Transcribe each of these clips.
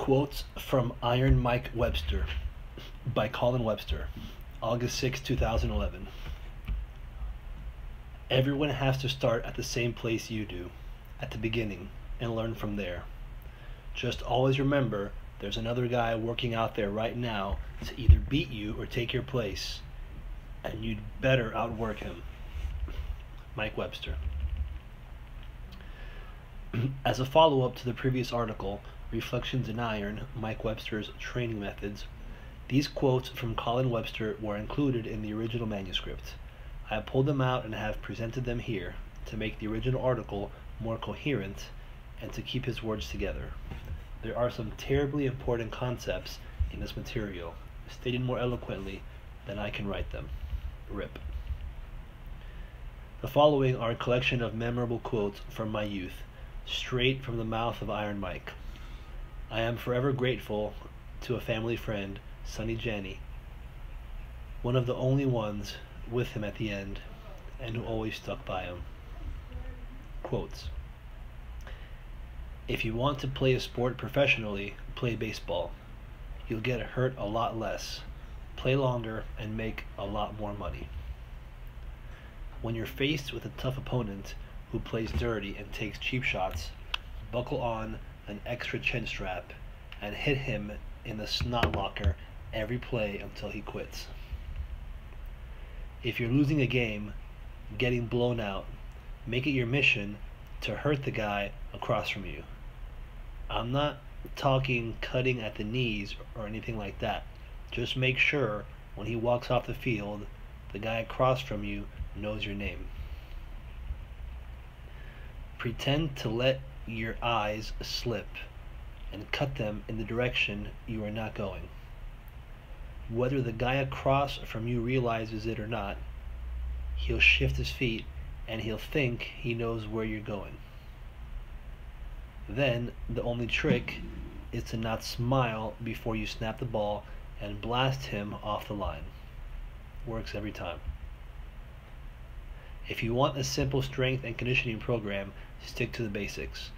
Quotes from Iron Mike Webster by Colin Webster, August 6, 2011. Everyone has to start at the same place you do, at the beginning, and learn from there. Just always remember there's another guy working out there right now to either beat you or take your place, and you'd better outwork him. Mike Webster. As a follow-up to the previous article, Reflections in Iron, Mike Webster's Training Methods, these quotes from Colin Webster were included in the original manuscript. I have pulled them out and have presented them here to make the original article more coherent and to keep his words together. There are some terribly important concepts in this material, stated more eloquently than I can write them. Rip. The following are a collection of memorable quotes from my youth, straight from the mouth of Iron Mike. I am forever grateful to a family friend, Sonny Janney, one of the only ones with him at the end, and who always stuck by him. Quotes. If you want to play a sport professionally, play baseball. You'll get hurt a lot less, play longer, and make a lot more money. When you're faced with a tough opponent who plays dirty and takes cheap shots, buckle on an extra chin strap and hit him in the snot locker every play until he quits. If you're losing a game, getting blown out, make it your mission to hurt the guy across from you. I'm not talking cutting at the knees or anything like that. Just make sure when he walks off the field, the guy across from you knows your name. Pretend to let your eyes slip and cut them in the direction you are not going. Whether the guy across from you realizes it or not, he'll shift his feet and he'll think he knows where you're going. Then the only trick is to not smile before you snap the ball and blast him off the line. Works every time. If you want a simple strength and conditioning program, stick to the basics.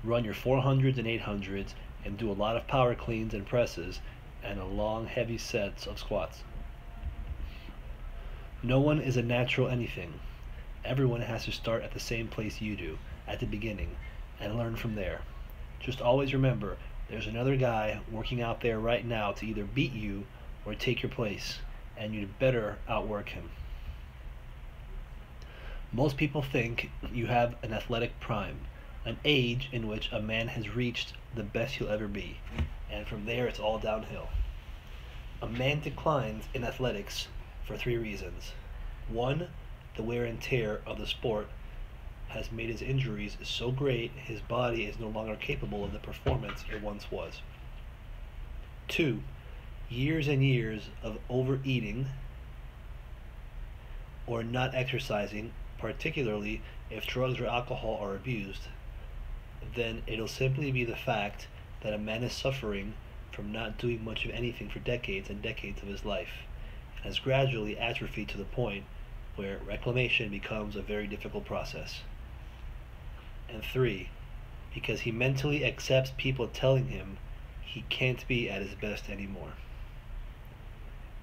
Run your 400s and 800s and do a lot of power cleans and presses and a long heavy sets of squats. No one is a natural anything. Everyone has to start at the same place you do, at the beginning, and learn from there. Just always remember there's another guy working out there right now to either beat you or take your place, and you'd better outwork him. Most people think you have an athletic prime, an age in which a man has reached the best he'll ever be, and from there it's all downhill. A man declines in athletics for 3 reasons. 1, the wear and tear of the sport has made his injuries so great his body is no longer capable of the performance it once was. 2, years and years of overeating or not exercising, particularly if drugs or alcohol are abused. Then it'll simply be the fact that a man is suffering from not doing much of anything for decades and decades of his life, and has gradually atrophied to the point where reclamation becomes a very difficult process. And 3, because he mentally accepts people telling him he can't be at his best anymore.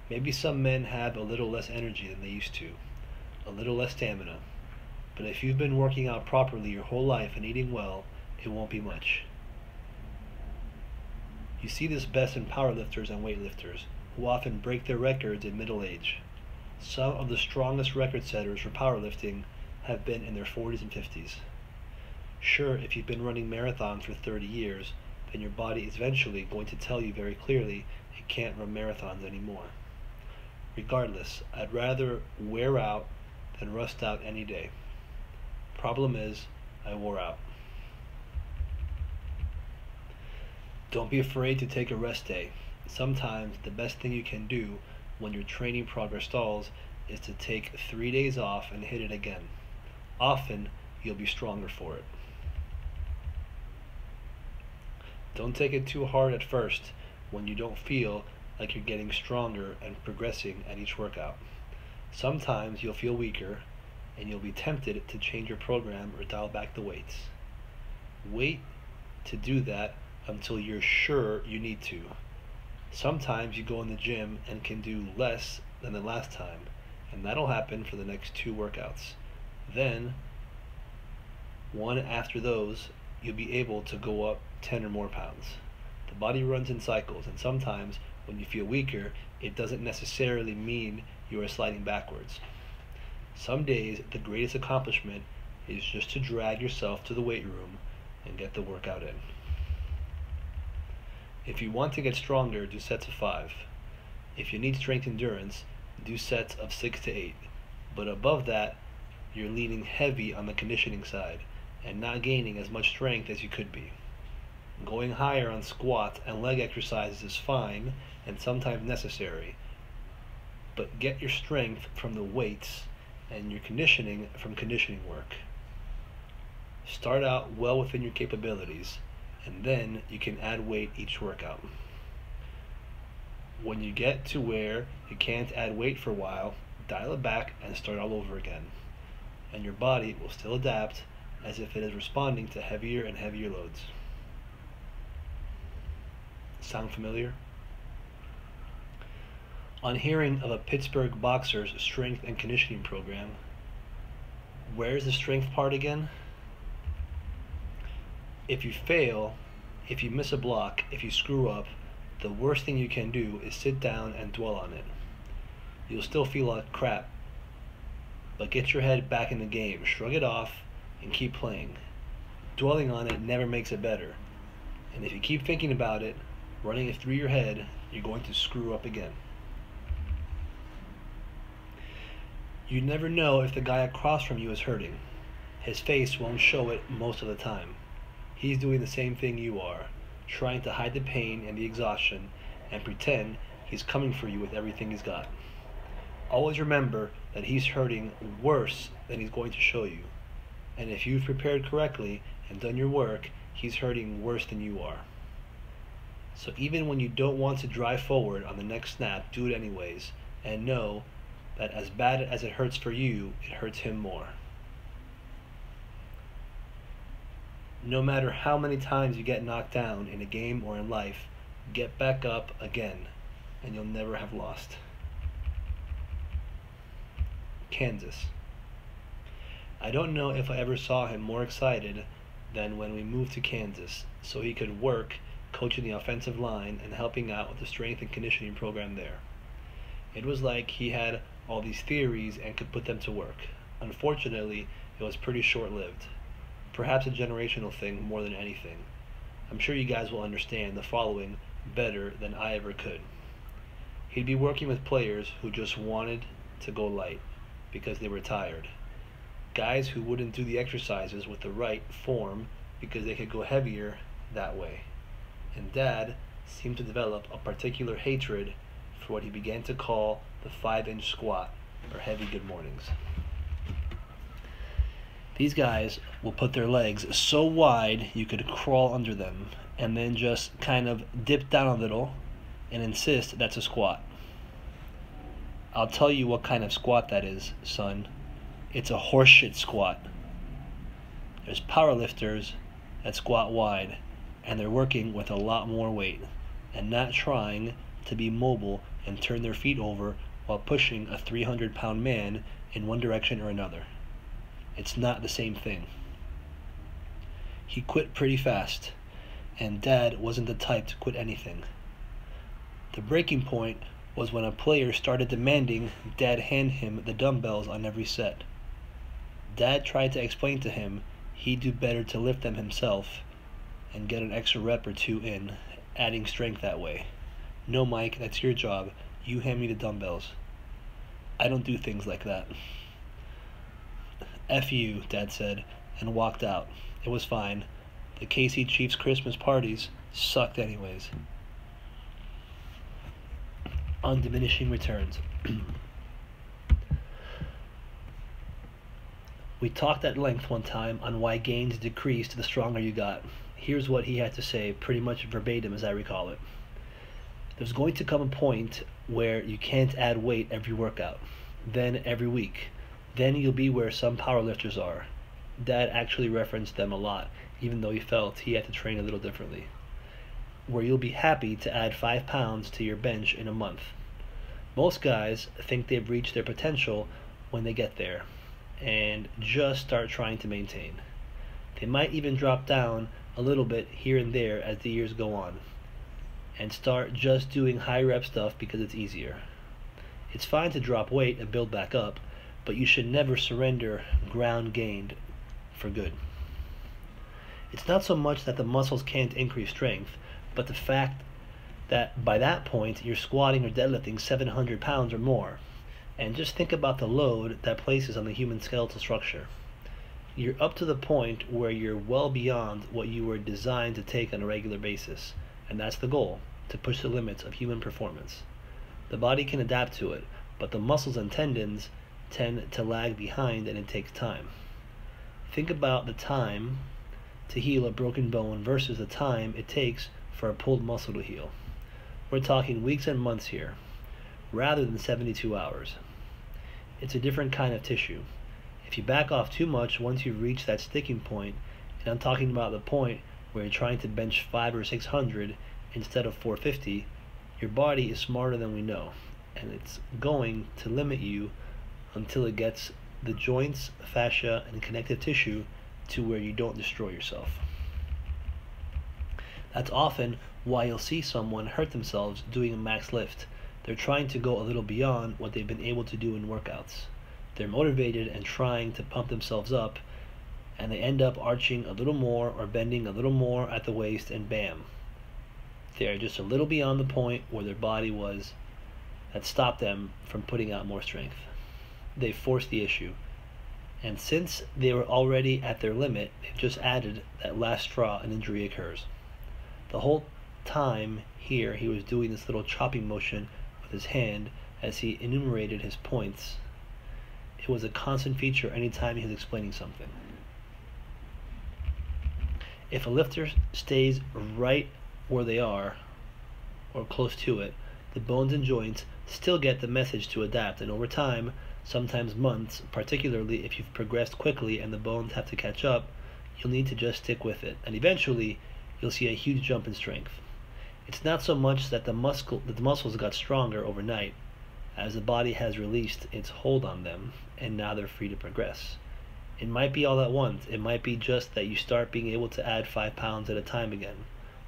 Maybe some men have a little less energy than they used to, a little less stamina, but if you've been working out properly your whole life and eating well, it won't be much. You see this best in powerlifters and weightlifters, who often break their records in middle age. Some of the strongest record setters for powerlifting have been in their 40s and 50s. Sure, if you've been running marathons for 30 years, then your body is eventually going to tell you very clearly it can't run marathons anymore. Regardless, I'd rather wear out than rust out any day. Problem is, I wore out. Don't be afraid to take a rest day. Sometimes the best thing you can do when your training progress stalls is to take 3 days off and hit it again. Often, you'll be stronger for it. Don't take it too hard at first when you don't feel like you're getting stronger and progressing at each workout. Sometimes you'll feel weaker and you'll be tempted to change your program or dial back the weights. Wait to do that until you're sure you need to. Sometimes you go in the gym and can do less than the last time, and that'll happen for the next 2 workouts. Then, one after those, you'll be able to go up 10 or more pounds. The body runs in cycles, and sometimes when you feel weaker, it doesn't necessarily mean you are sliding backwards. Some days, the greatest accomplishment is just to drag yourself to the weight room and get the workout in. If you want to get stronger, do sets of 5. If you need strength endurance, do sets of 6 to 8. But above that, you're leaning heavy on the conditioning side and not gaining as much strength as you could be. Going higher on squat and leg exercises is fine and sometimes necessary, but get your strength from the weights and your conditioning from conditioning work. Start out well within your capabilities, and then you can add weight each workout. When you get to where you can't add weight for a while, dial it back and start all over again. And your body will still adapt as if it is responding to heavier and heavier loads. Sound familiar? On hearing of a Pittsburgh boxer's strength and conditioning program, where's the strength part again? If you fail, if you miss a block, if you screw up, the worst thing you can do is sit down and dwell on it. You'll still feel like crap, but get your head back in the game, shrug it off, and keep playing. Dwelling on it never makes it better. And if you keep thinking about it, running it through your head, you're going to screw up again. You never know if the guy across from you is hurting. His face won't show it most of the time. He's doing the same thing you are, trying to hide the pain and the exhaustion and pretend he's coming for you with everything he's got. Always remember that he's hurting worse than he's going to show you. And if you've prepared correctly and done your work, he's hurting worse than you are. So even when you don't want to drive forward on the next snap, do it anyways, and know that as bad as it hurts for you, it hurts him more. No matter how many times you get knocked down in a game or in life, get back up again, and you'll never have lost. Kansas. I don't know if I ever saw him more excited than when we moved to Kansas, so he could work coaching the offensive line and helping out with the strength and conditioning program there. It was like he had all these theories and could put them to work. Unfortunately, it was pretty short-lived. Perhaps a generational thing more than anything. I'm sure you guys will understand the following better than I ever could. He'd be working with players who just wanted to go light because they were tired. Guys who wouldn't do the exercises with the right form because they could go heavier that way. And Dad seemed to develop a particular hatred for what he began to call the 5-inch squat, or heavy good mornings. These guys will put their legs so wide you could crawl under them, and then just kind of dip down a little and insist that's a squat. I'll tell you what kind of squat that is, son. It's a horseshit squat. There's powerlifters that squat wide, and they're working with a lot more weight, and not trying to be mobile and turn their feet over while pushing a 300-pound man in one direction or another. It's not the same thing. He quit pretty fast, and Dad wasn't the type to quit anything. The breaking point was when a player started demanding Dad hand him the dumbbells on every set. Dad tried to explain to him he'd do better to lift them himself and get an extra rep or two in, adding strength that way. No, Mike, that's your job. You hand me the dumbbells. I don't do things like that. F you, Dad said, and walked out. It was fine. The KC Chiefs Christmas parties sucked anyways. On diminishing returns. We talked at length one time on why gains decreased the stronger you got. Here's what he had to say, pretty much verbatim as I recall it. There's going to come a point where you can't add weight every workout, then every week. Then you'll be where some powerlifters are. Dad actually referenced them a lot, even though he felt he had to train a little differently. where you'll be happy to add 5 pounds to your bench in a month. Most guys think they've reached their potential when they get there and just start trying to maintain. They might even drop down a little bit here and there as the years go on and start just doing high rep stuff because it's easier. It's fine to drop weight and build back up, but you should never surrender ground gained for good. It's not so much that the muscles can't increase strength, but the fact that by that point you're squatting or deadlifting 700 pounds or more. And just think about the load that places on the human skeletal structure. You're up to the point where you're well beyond what you were designed to take on a regular basis. And that's the goal, to push the limits of human performance. The body can adapt to it, but the muscles and tendons tend to lag behind and it takes time. Think about the time to heal a broken bone versus the time it takes for a pulled muscle to heal. We're talking weeks and months here, rather than 72 hours. It's a different kind of tissue. If you back off too much once you've reached that sticking point, and I'm talking about the point where you're trying to bench 500 or 600 instead of 450, your body is smarter than we know, and it's going to limit you until it gets the joints, fascia, and connective tissue to where you don't destroy yourself. That's often why you'll see someone hurt themselves doing a max lift. They're trying to go a little beyond what they've been able to do in workouts. They're motivated and trying to pump themselves up, and they end up arching a little more or bending a little more at the waist, and bam. They're just a little beyond the point where their body was that stopped them from putting out more strength. They forced the issue. And since they were already at their limit, they've just added that last straw and injury occurs. The whole time here he was doing this little chopping motion with his hand as he enumerated his points. It was a constant feature anytime he was explaining something. If a lifter stays right where they are, or close to it, the bones and joints still get the message to adapt, and over time, sometimes months, particularly if you've progressed quickly and the bones have to catch up, you'll need to just stick with it, and eventually you'll see a huge jump in strength. It's not so much that the muscles got stronger overnight, as the body has released its hold on them, and now they're free to progress. It might be all at once. It might be just that you start being able to add 5 pounds at a time again.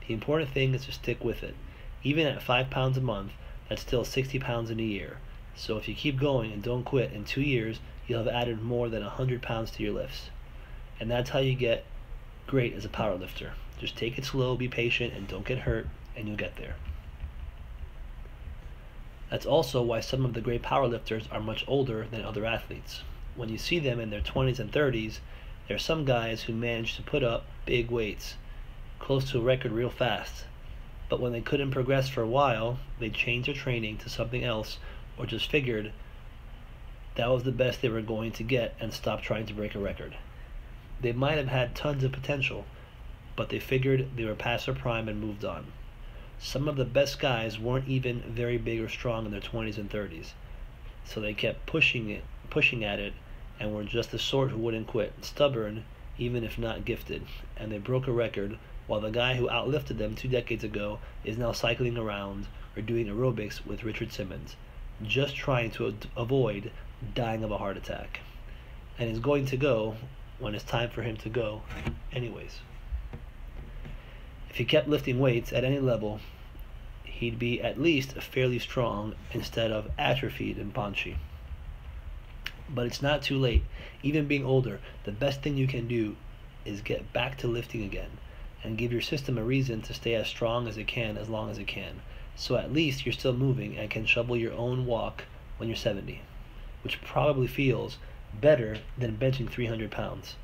The important thing is to stick with it. Even at 5 pounds a month, that's still 60 pounds in a year. So if you keep going and don't quit, in 2 years, you'll have added more than 100 pounds to your lifts. And that's how you get great as a power lifter. Just take it slow, be patient, and don't get hurt, and you'll get there. That's also why some of the great powerlifters are much older than other athletes. When you see them in their 20s and 30s, there are some guys who manage to put up big weights, close to a record real fast. But when they couldn't progress for a while, they changed their training to something else, or just figured that was the best they were going to get and stopped trying to break a record. They might have had tons of potential, but they figured they were past their prime and moved on. Some of the best guys weren't even very big or strong in their 20s and 30s, so they kept pushing at it, and were just the sort who wouldn't quit, stubborn even if not gifted, and they broke a record, while the guy who outlifted them 2 decades ago is now cycling around or doing aerobics with Richard Simmons, just trying to avoid dying of a heart attack, and is going to go when it's time for him to go anyways. If he kept lifting weights at any level, he'd be at least fairly strong instead of atrophied and paunchy. But it's not too late. Even being older, the best thing you can do is get back to lifting again and give your system a reason to stay as strong as it can as long as it can. So at least you're still moving and can shovel your own walk when you're 70, which probably feels better than benching 300 pounds.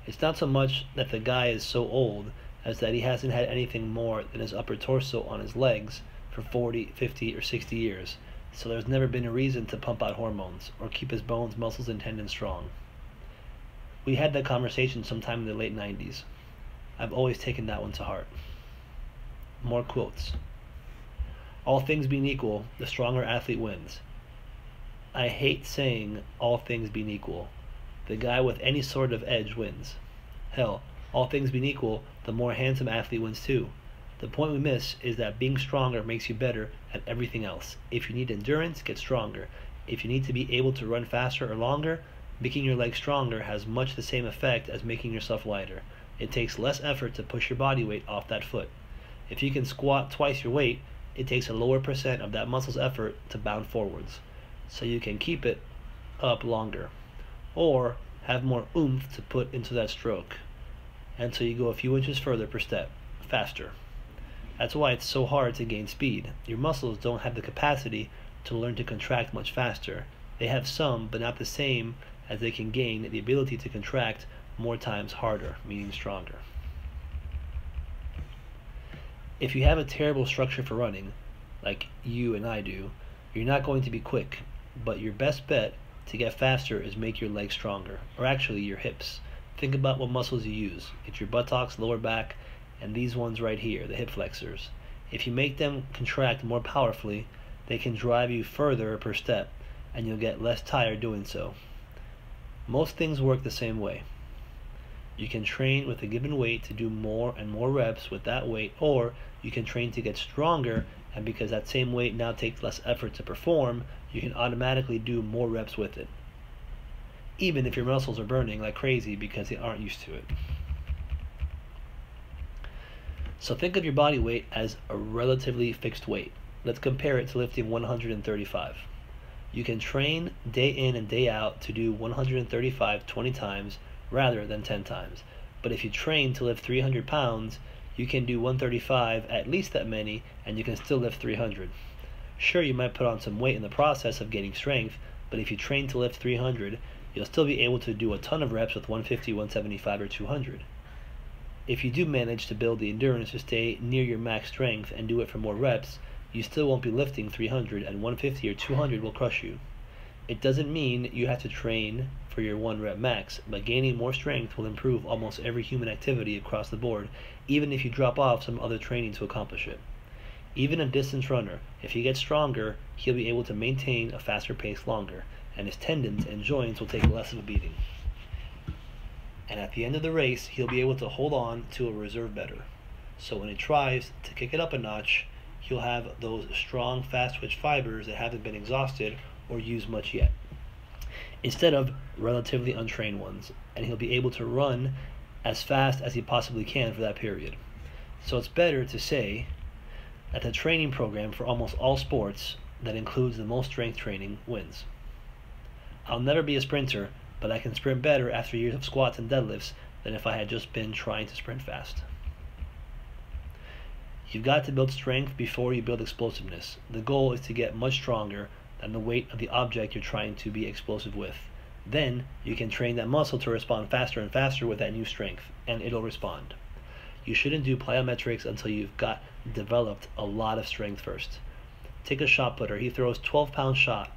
It's not so much that the guy is so old as that he hasn't had anything more than his upper torso on his legs for 40, 50, or 60 years, so there's never been a reason to pump out hormones or keep his bones, muscles, and tendons strong. We had that conversation sometime in the late 90s. I've always taken that one to heart. More quotes. All things being equal, the stronger athlete wins. I hate saying all things being equal. The guy with any sort of edge wins. Hell, all things being equal, the more handsome athlete wins too. The point we miss is that being stronger makes you better at everything else. If you need endurance, get stronger. If you need to be able to run faster or longer, making your legs stronger has much the same effect as making yourself lighter. It takes less effort to push your body weight off that foot. If you can squat twice your weight, it takes a lower percent of that muscle's effort to bound forwards, so you can keep it up longer, or have more oomph to put into that stroke, and so you go a few inches further per step, faster. That's why it's so hard to gain speed. Your muscles don't have the capacity to learn to contract much faster. They have some, but not the same as they can gain the ability to contract more times harder, meaning stronger. If you have a terrible structure for running, like you and I do, you're not going to be quick, but your best bet to get faster is make your legs stronger, or actually your hips. Think about what muscles you use. It's your buttocks, lower back, and these ones right here, the hip flexors. If you make them contract more powerfully, they can drive you further per step, and you'll get less tired doing so. Most things work the same way. You can train with a given weight to do more and more reps with that weight, or you can train to get stronger, and because that same weight now takes less effort to perform, you can automatically do more reps with it, even if your muscles are burning like crazy because they aren't used to it. So think of your body weight as a relatively fixed weight. Let's compare it to lifting 135. You can train day in and day out to do 135 20 times rather than 10 times. But if you train to lift 300 pounds, you can do 135 at least that many, and you can still lift 300. Sure, you might put on some weight in the process of gaining strength, but if you train to lift 300, you'll still be able to do a ton of reps with 150, 175, or 200. If you do manage to build the endurance to stay near your max strength and do it for more reps, you still won't be lifting 300, and 150 or 200 will crush you. It doesn't mean you have to train for your 1 rep max, but gaining more strength will improve almost every human activity across the board, even if you drop off some other training to accomplish it. Even a distance runner, if he gets stronger, he'll be able to maintain a faster pace longer, and his tendons and joints will take less of a beating. And at the end of the race, he'll be able to hold on to a reserve better. So when he tries to kick it up a notch, he'll have those strong, fast-twitch fibers that haven't been exhausted or used much yet, instead of relatively untrained ones, and he'll be able to run as fast as he possibly can for that period. So it's better to say that the training program for almost all sports that includes the most strength training wins. I'll never be a sprinter, but I can sprint better after years of squats and deadlifts than if I had just been trying to sprint fast. You've got to build strength before you build explosiveness. The goal is to get much stronger than the weight of the object you're trying to be explosive with. Then you can train that muscle to respond faster and faster with that new strength, and it'll respond. You shouldn't do plyometrics until you've got developed a lot of strength first. Take a shot putter. He throws 12-pound shot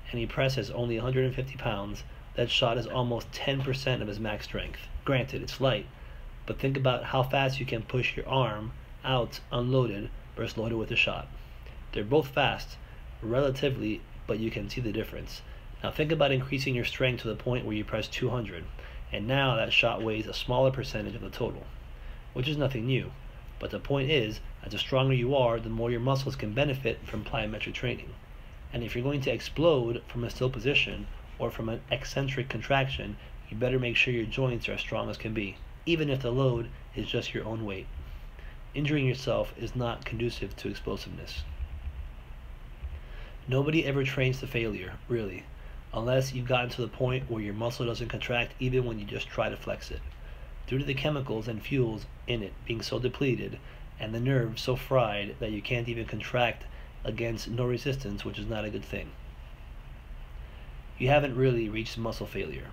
and he presses only 150 pounds. That shot is almost 10% of his max strength. Granted, it's light, but think about how fast you can push your arm out unloaded versus loaded with a shot. They're both fast, relatively, but you can see the difference. Now think about increasing your strength to the point where you press 200, and now that shot weighs a smaller percentage of the total, which is nothing new. But the point is that the stronger you are, the more your muscles can benefit from plyometric training. And if you're going to explode from a still position or from an eccentric contraction, you better make sure your joints are as strong as can be, even if the load is just your own weight. Injuring yourself is not conducive to explosiveness. Nobody ever trains to failure, really, unless you've gotten to the point where your muscle doesn't contract even when you just try to flex it, due to the chemicals and fuels in it being so depleted and the nerves so fried that you can't even contract against no resistance, which is not a good thing. You haven't really reached muscle failure.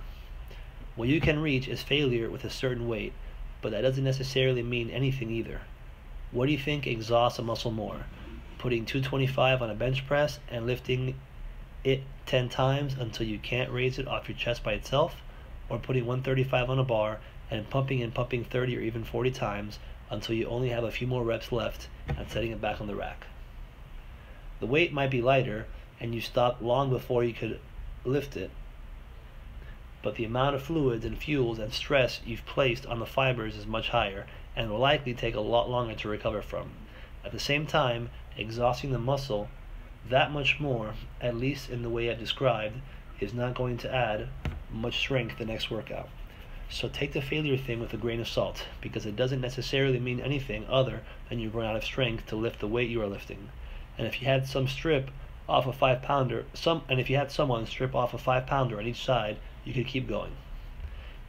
What you can reach is failure with a certain weight, but that doesn't necessarily mean anything either. What do you think exhausts a muscle more? Putting 225 on a bench press and lifting it 10 times until you can't raise it off your chest by itself, or putting 135 on a bar and pumping 30 or even 40 times until you only have a few more reps left and setting it back on the rack? The weight might be lighter and you stopped long before you could lift it, but the amount of fluids and fuels and stress you've placed on the fibers is much higher and will likely take a lot longer to recover from. At the same time, exhausting the muscle that much more, at least in the way I described, is not going to add much strength the next workout. So take the failure thing with a grain of salt, because it doesn't necessarily mean anything other than you've run out of strength to lift the weight you are lifting. And if you had some strip off a 5-pounder, if you had someone strip off a 5-pounder on each side, you could keep going.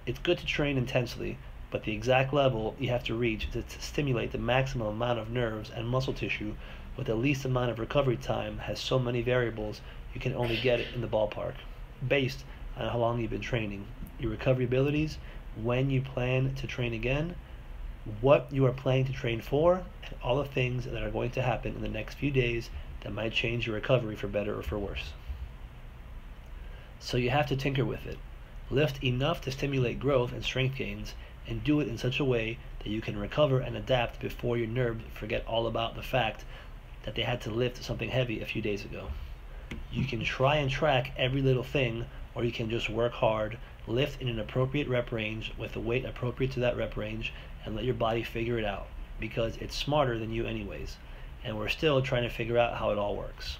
It's good to train intensely, but the exact level you have to reach to stimulate the maximum amount of nerves and muscle tissue with the least amount of recovery time has so many variables you can only get it in the ballpark, based on how long you've been training, your recovery abilities, when you plan to train again, what you are planning to train for, and all the things that are going to happen in the next few days that might change your recovery for better or for worse. So you have to tinker with it. Lift enough to stimulate growth and strength gains, and do it in such a way that you can recover and adapt before your nerves forget all about the fact that they had to lift something heavy a few days ago. You can try and track every little thing, or you can just work hard, lift in an appropriate rep range with a weight appropriate to that rep range, and let your body figure it out, because it's smarter than you anyways, and we're still trying to figure out how it all works.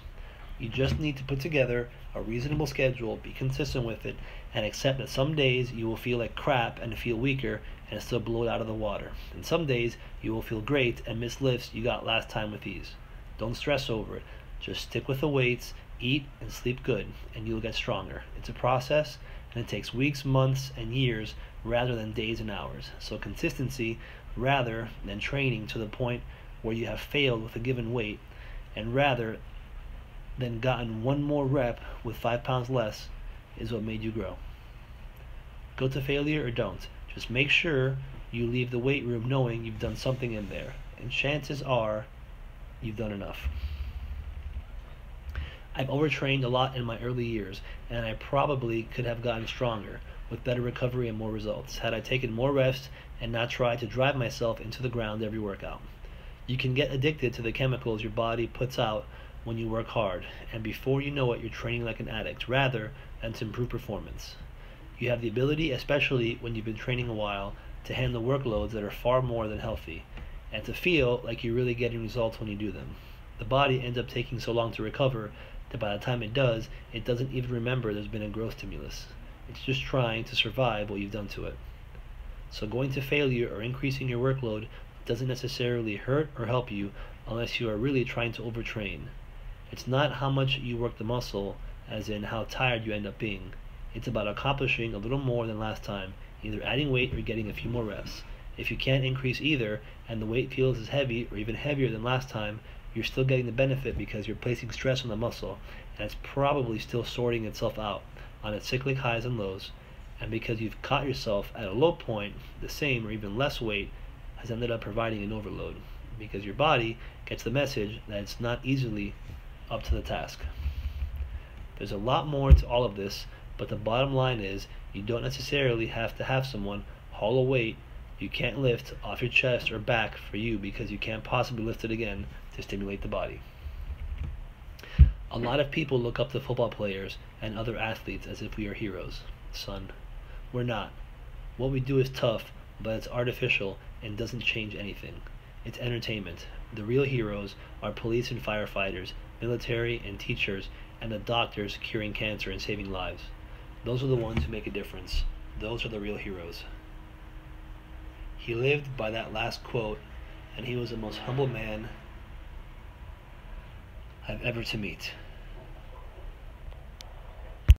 You just need to put together a reasonable schedule, be consistent with it, and accept that some days you will feel like crap and feel weaker and still blow it out of the water. And some days you will feel great and miss lifts you got last time with ease. Don't stress over it. Just stick with the weights, eat and sleep good, and you'll get stronger. It's a process, and it takes weeks, months, and years rather than days and hours. So consistency rather than training to the point where you have failed with a given weight, and rather than gotten one more rep with 5 pounds less, is what made you grow. Go to failure or don't. Just make sure you leave the weight room knowing you've done something in there, and chances are you've done enough. I've overtrained a lot in my early years, and I probably could have gotten stronger with better recovery and more results had I taken more rest and not tried to drive myself into the ground every workout. You can get addicted to the chemicals your body puts out when you work hard, and before you know it, you're training like an addict rather than to improve performance. You have the ability, especially when you've been training a while, to handle workloads that are far more than healthy, and to feel like you're really getting results when you do them. The body ends up taking so long to recover that by the time it does, it doesn't even remember there's been a growth stimulus. It's just trying to survive what you've done to it. So going to failure or increasing your workload doesn't necessarily hurt or help you unless you are really trying to overtrain. It's not how much you work the muscle, as in how tired you end up being. It's about accomplishing a little more than last time, either adding weight or getting a few more reps. If you can't increase either, and the weight feels as heavy or even heavier than last time, you're still getting the benefit because you're placing stress on the muscle, and it's probably still sorting itself out on its cyclic highs and lows, and because you've caught yourself at a low point, the same or even less weight has ended up providing an overload, because your body gets the message that it's not easily up to the task. There's a lot more to all of this, but the bottom line is you don't necessarily have to have someone haul a weight you can't lift off your chest or back for you because you can't possibly lift it again to stimulate the body. A lot of people look up to football players and other athletes as if we are heroes. Son, we're not. What we do is tough, but it's artificial and doesn't change anything. It's entertainment. The real heroes are police and firefighters, military and teachers, and the doctors curing cancer and saving lives. Those are the ones who make a difference. Those are the real heroes. He lived by that last quote, and he was the most humble man I've ever to meet.